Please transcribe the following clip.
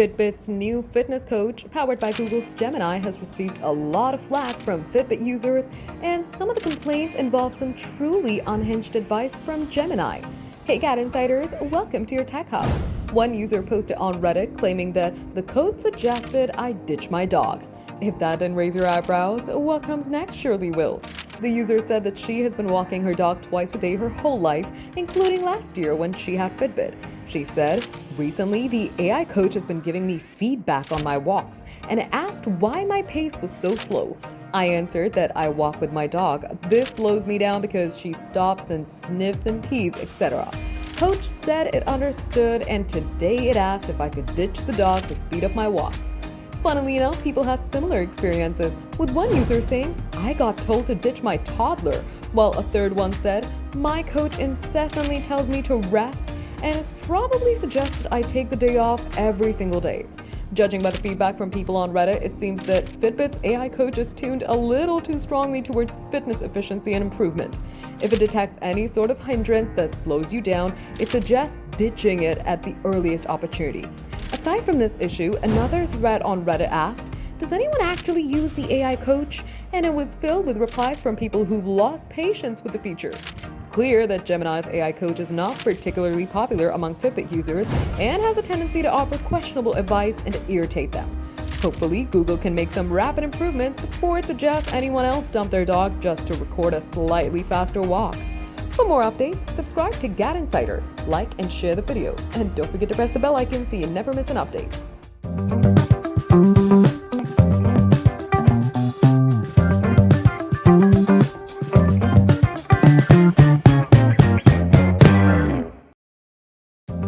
Fitbit's new fitness coach, powered by Google's Gemini, has received a lot of flack from Fitbit users, and some of the complaints involve some truly unhinged advice from Gemini. Hey GadInsiders, welcome to your Tech Hub. One user posted on Reddit claiming that the coach suggested I ditch my dog. If that didn't raise your eyebrows, what comes next surely will. The user said that she has been walking her dog twice a day her whole life, including last year when she had Fitbit. She said, "Recently, the AI coach has been giving me feedback on my walks and asked why my pace was so slow. I answered that I walk with my dog. This slows me down because she stops and sniffs and pees, etc. Coach said it understood, and today it asked if I could ditch the dog to speed up my walks." Funnily enough, people had similar experiences, with one user saying, "I got told to ditch my toddler," while a third one said, "My coach incessantly tells me to rest and has probably suggested I take the day off every single day." Judging by the feedback from people on Reddit, it seems that Fitbit's AI coach is tuned a little too strongly towards fitness efficiency and improvement. If it detects any sort of hindrance that slows you down, it suggests ditching it at the earliest opportunity. Aside from this issue, another thread on Reddit asked, "Does anyone actually use the AI coach?" And it was filled with replies from people who've lost patience with the feature. It's clear that Gemini's AI coach is not particularly popular among Fitbit users and has a tendency to offer questionable advice and irritate them. Hopefully, Google can make some rapid improvements before it suggests anyone else dump their dog just to record a slightly faster walk. For more updates, subscribe to GadInsider, like and share the video, and don't forget to press the bell icon so you never miss an update.